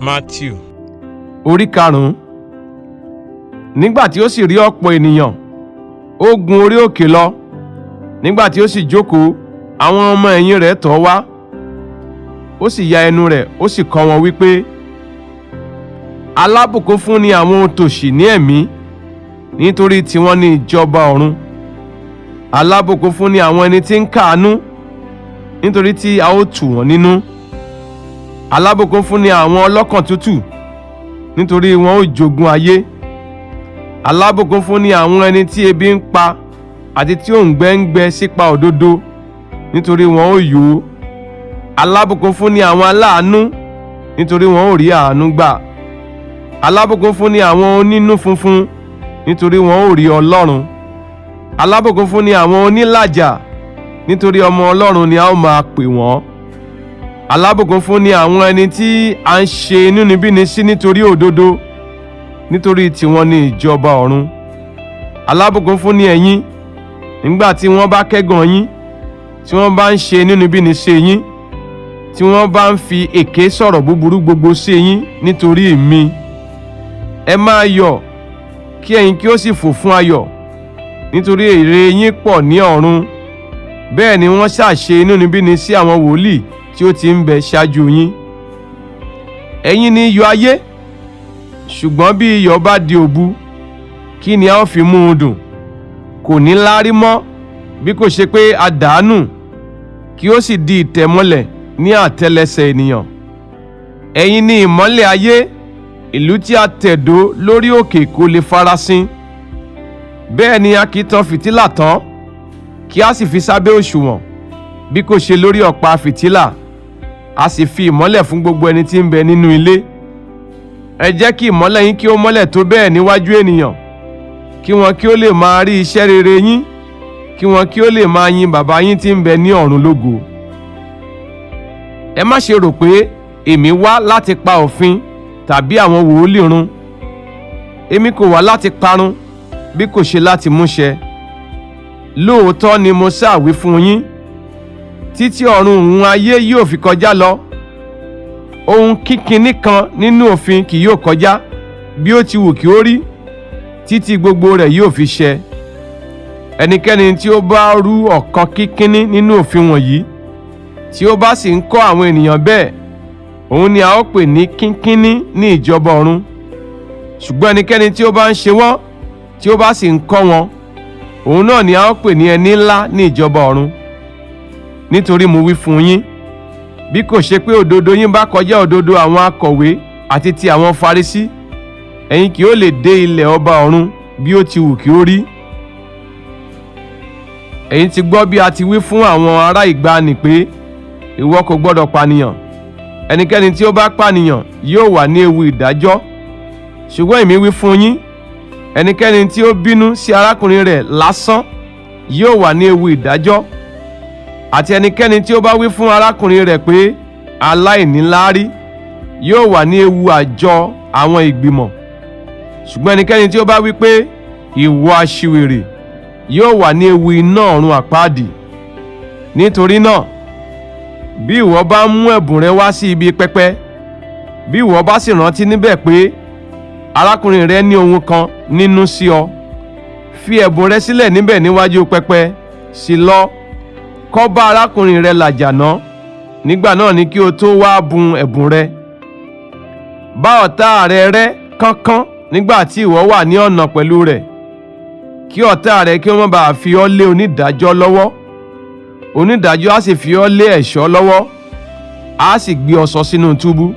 Matthew orí 5. Nígbà tí ó sì rí ọ̀pọ̀ ènìyàn, ó gun orí òkè lọ. Nígbà tí ó sì jókòó, àwọn ọmọ ẹ̀yìn rẹ̀ tọ̀ wá. Ó sì ya ẹnu rẹ̀, ó sì kọ́ wọn wípé, alábùkún fún ni àwọn òtòṣì ní ẹ̀mí, nítorí tiwọn ni ìjọba ọ̀run. Alábùkún fún ni àwọn ẹni tí ń káàánú, nítorí tí a ó tù wọ́n nínú. Alábùkún fún ni àwọn ọlọ́kàn tútù, nítorí wọn ó jogún ayé. Alábùkún fún ni àwọn ẹni tí ebi ń pa àti tí òǹgbẹ ń gbẹ sípa òdodo, nítorí wọn ó yó. Alábùkún fún ni àwọn aláàánú, nítorí wọn ó rí àánú gbà. Alábùkún fún ni àwọn onínú funfun, nítorí wọn ó rí Ọlọ́run. Alábùkún fún ni àwọn onílàjà, nítorí ọmọ Ọlọ́run ni a ó máa pè wọ́n. Alábùkún fún ni àwọn ẹni tí a ń ṣe inúnibíni sí nítorí òdodo, nítorí tiwọn ni ìjọba ọ̀run. Alábùkún fún ni ẹ̀yin, nígbà tí wọ́n bá kẹ́gàn yín, tí wọ́n bá ń ṣe inúnibíni sí yín, tí wọ́n bá ń fi èké sọ̀rọ̀ búburú gbogbo sí yín nítorí mi. Ẹ máa yọ̀, kí ẹ̀yin kí ó sì fò fún ayọ̀, nítorí èrè yín pọ̀ ní ọ̀run. Bẹ́ẹ̀ ni wọ́n ṣàṣe inúnibíni sí àwọn wòlíì tí ó ti ń bẹ ṣáájú yín. Ẹ̀yin ni iyọ̀ ayé, ṣùgbọ́n bí iyọ̀ bá di òbu, kí ni a ó fi mú un dùn? Kò ní láárí mọ́, bí kò ṣe pé a dàánù, kí ó sì di ìtẹ̀mọ́lẹ̀ ní àtẹ́lẹsẹ̀ ènìyàn. Ẹ̀yin ni ìmọ́lẹ̀ ayé, ìlú tí a tẹ̀dó lórí òkè kò lè farasin. Bẹ́ẹ̀ ni a kì í tan fìtílà tán, kí a sì fi sábẹ́ òṣùwọ̀n, bí kò ṣe lórí ọ̀pá fìtílà, a sì fi ìmọ́lẹ̀ fún gbogbo ẹni tí ń bẹ nínú ilé. Ẹ jẹ́ kí ìmọ́lẹ̀ yín kí ó mọ́lẹ̀ tó bẹ́ẹ̀ níwájú ènìyàn, kí wọn kí ó lè máa rí iṣẹ́ rere yín, kí wọn kí ó lè máa yin bàbá yín tí ń bẹ ní ọ̀run lógo. Ẹ má ṣe rò pé èmi wá láti pa òfin tàbí àwọn wòlíì run. Èmi kò wá láti parun, bí kò ṣe láti múṣẹ. Lóòótọ́ ni mo ṣàwí fún yín, títí ọ̀run òun ayé yóò fi kọjá lọ, ohun kíkiní kan nínú òfin kì yóò kọjá, bí ó ti wù kí ó rí, títí gbogbo rẹ̀ yóò fi ṣẹ. Ẹnikẹ́ni tí ó bá rú ọ̀kan kíkiní nínú òfin wọ̀nyí, tí ó bá sì ń kọ́ àwọn ènìyàn bẹ́ẹ̀, òun ni a ó pè ní kínkínní ní ìjọba ọ̀run. Ṣùgbọ́n ẹnikẹ́ni tí ó bá ń ṣe wọ́n, tí ó bá sì ń kọ́ wọn, òun náà ni a ó pè ní ẹni ńlá ní ìjọba ọ̀run. Nítorí mo wí fún yín, bí kò ṣe pé òdodo yín bá kọjá òdodo àwọn akọ̀wé àti ti àwọn Farisí, ẹ̀yin kì yóò lè dé ilẹ̀ ọba ọ̀run, bí ó ti wù kí ó rí. Ẹ̀yin ti gbọ́ bí a ti wí fún àwọn ará ìgbàanì pé, ìwọ kò gbọdọ̀ pànìyàn. Ẹnikẹ́ni tí ó bá pànìyàn yóò wà ní ewu ìdájọ́. Ṣùgbọ́n èmi wí fún yín, ẹnikẹ́ni tí ó bínú sí arákùnrin rẹ̀ lásán yóò wà ní ewu ìdájọ́. Àti ẹnikẹ́ni tí ó bá wí fún arákùnrin rẹ̀ pé aláìníláárí yóò wà ní ewu àjọ àwọn ìgbìmọ̀. Ṣùgbọ́n ẹnikẹ́ni tí ó bá wí pé ìwọ aṣiwèrè yóò wà ní ewu iná ọ̀run àpáàdì. Nítorí náà, bí ìwọ bá mú ẹ̀bùn rẹ wá sí ibi pẹpẹ, bí ìwọ bá sì rántí níbẹ̀ pé arákùnrin rẹ ní ohun kan nínú sí ọ, fi ẹ̀bùn rẹ sílẹ̀ níbẹ̀ níwájú pẹpẹ, sì lọ kọ́ bá arákùnrin rẹ làjà ná. Nígbà náà ni kí o tó wá bùn ẹ̀bùn rẹ. Bá ọ̀tá rẹ rẹ́ kánkán nígbà tí ìwọ wà ní ọ̀nà pẹ̀lú rẹ̀, kí ọ̀tá rẹ kí ó má bàa fi ọ́ lé onídàájọ́ lọ́wọ́. Onídàájọ́ á sì fi ọ́ lé ẹ̀ṣọ́ lọ́wọ́, á sì gbé ọ sọ sínú túbú.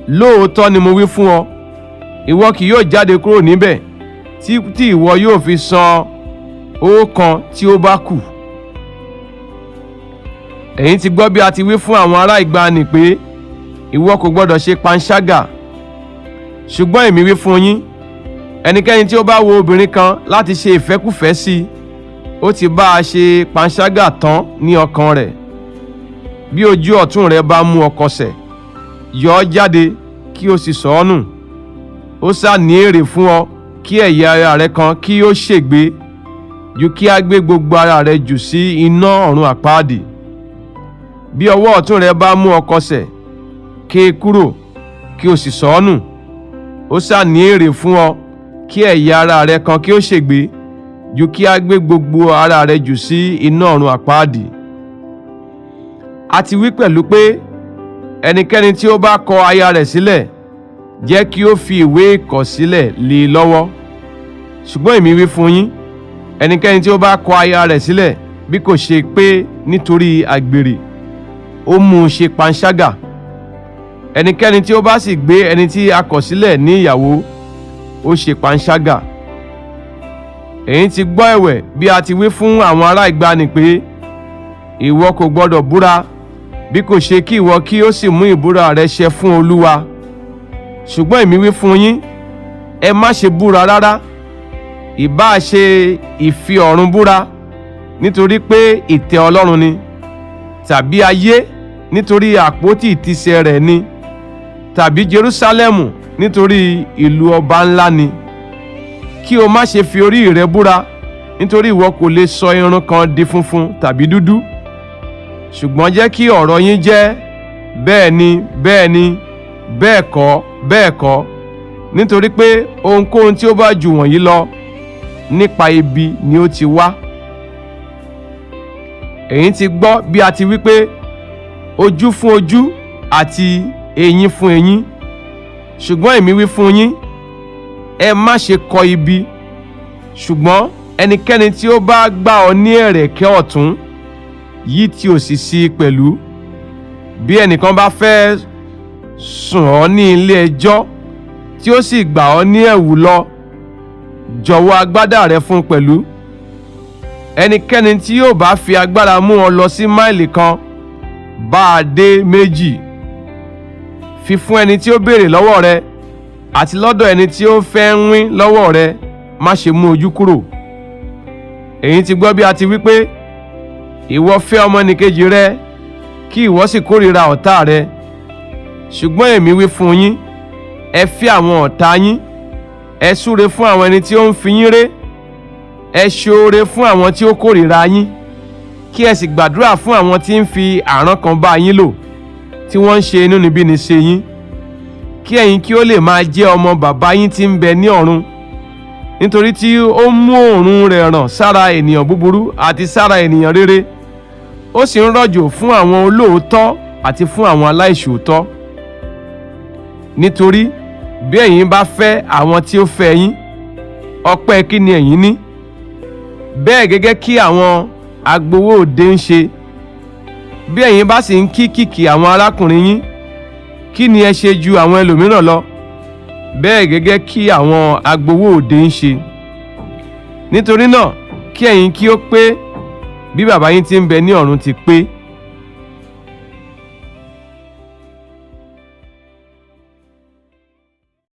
Lóòótọ́ ni mo wí fún ọ, ìwọ kì yóò jáde kúrò níbẹ̀ tí ìwọ yóò fi san owó kan tí ó bá kù. Ẹ̀yin ti gbọ́ bí a ti wí fún àwọn ará ìgbàanì pé, ìwọ kò gbọdọ̀ ṣe panṣágà. Ṣùgbọ́n èmi wí fún yín, ẹnikẹ́ni tí ó bá wo obìnrin kan láti ṣe ìfẹ́kúfẹ̀ẹ́ sí, ó ti bá a ṣe panṣágà tán ní ọkàn rẹ̀. Bí ojú ọ̀tún rẹ bá mú ọ kọsẹ̀, yọ ọ́ jáde kí o sì sọ ọ́ nù. Ó sá ní èrè fún ọ kí ẹ̀yà ara rẹ kan kí ó ṣègbé, ju kí a gbé gbogbo ara rẹ jù sí iná ọ̀run àpáàdì. Bí ọwọ́ ọ̀tún rẹ bá mú ọ kọsẹ̀, ké e kúrò, kí o sì sọ ọ́ nù. Ó sá ní èrè fún ọ kí ẹ̀yà ara rẹ kan kí ó ṣègbé ju kí a gbé gbogbo ara rẹ jù sí iná ọ̀run àpáàdì. A ti wí pẹ̀lú pé ẹnikẹ́ni tí ó bá kọ aya rẹ̀ sílẹ̀ jẹ́ kí ó fi ìwé ìkọ̀sílẹ̀ lé e lọ́wọ́. Ṣùgbọ́n èmi wí fún yín, ẹnikẹ́ni tí ó bá kọ aya rẹ̀ sílẹ̀ bí kò ṣe pé nítorí àgbèrè, ó mú un ṣe panṣágà. Ẹnikẹ́ni tí ó bá sì gbé ẹni tí a kọ̀ sílẹ̀ ní ìyàwó, ó ṣe panṣágà. Ẹ̀yin ti gbọ́ ẹ̀wẹ̀ bí a ti wí fún àwọn ará ìgbàanì pé ìwọ kò gbọdọ̀ búra bí kò ṣe kí ìwọ kí ó sì mú ìbúra rẹ ṣẹ fún Olúwa. Ṣùgbọ́n èmi wí fún yín, ẹ má ṣe búra rárá, ìbá ṣe ìfi ọ̀run búra nítorí pé ìtẹ́ Ọlọ́run ni, tàbí ayé nítorí àpótí ìtìsẹ̀ rẹ̀ ni, tàbí Jerúsálẹ́mù nítorí ìlú ọba ńlá ni. Kí o má ṣe fi orí rẹ búra, nítorí ìwọ kò lè sọ irun kan di funfun tàbí dúdú. Ṣùgbọ́n jẹ́ kí ọ̀rọ̀ yín jẹ́ bẹ́ẹ̀ ni, bẹ́ẹ̀ ni, bẹ́ẹ̀ kọ́, bẹ́ẹ̀ kọ́, nítorí pé ohunkóhun tí ó bá jù wọ̀nyí lọ nípa ibi ni ó ti wá. Ẹ̀yin ti gbọ́ bí a ti wí pé ojú fún ojú àti eyín fún eyín. Ṣùgbọ́n èmi wí fún yín, ẹ má ṣe kọ ibi. Ṣùgbọ́n ẹnikẹ́ni tí ó bá gbá ọ ní ẹ̀rẹ̀kẹ́ ọ̀tún, yí ti òsì sí i pẹ̀lú. Bí ẹnìkan bá fẹ́ sùn ọ́ ní ilé ẹjọ́ tí ó sì gbà ọ́ ní ẹ̀wù lọ, jọ̀wọ́ agbádá rẹ fún un pẹ̀lú. Ẹnikẹ́ni tí yóò bá fi agbára mú ọ lọ sí máìlì kan, bá a dé méjì. Fi fún ẹni tí ó béèrè lọ́wọ́ rẹ, àti lọ́dọ̀ ẹni tí ó fẹ́ ń wín lọ́wọ́ rẹ, má ṣe mú ojú kúrò. Ẹ̀yin ti gbọ́ bí a ti wí pé ìwọ fẹ́ ọmọnìkejì rẹ kí ìwọ sì kórìíra ọ̀tá rẹ. Ṣùgbọ́n èmi wí fún yín, ẹ fẹ́ àwọn ọ̀tá yín, ẹ súre fún àwọn ẹni tí ó ń fi yín ré, ẹ ṣoore fún àwọn tí ó kórìíra yín, kí ẹ sì gbàdúrà fún àwọn tí ń fi àrán kan bá yín lò, tí wọ́n ń ṣe inúnibíni sí yín, kí ẹ̀yin kí ó lè máa jẹ́ ọmọ bàbá yín tí ń bẹ ní ọ̀run. Nítorí tí ó mú oòrùn rẹ̀ ràn sára ènìyàn búburú àti sára ènìyàn rere, ó sì ń rọ̀jò fún àwọn olóòótọ́ àti fún àwọn aláìṣòótọ́. Nítorí bí ẹ̀yin bá fẹ́ àwọn tí ó fẹ́ yín, ọpẹ́ kí ni ẹ̀yin ní? Bẹ́ẹ̀ gẹ́gẹ́ kí àwọn agbowó òde ń ṣe. Bí ẹ̀yin bá sì ń kí kìkì àwọn arákùnrin yín, kí ni ẹ ṣe ju àwọn ẹlòmíràn lọ? Bẹ́ẹ̀ gẹ́gẹ́ kí àwọn agbowó òde ń ṣe. Nítorí náà kí ẹ̀yin kí ó pé bí bàbá yín tí ń bẹ ní ọ̀run ti pé.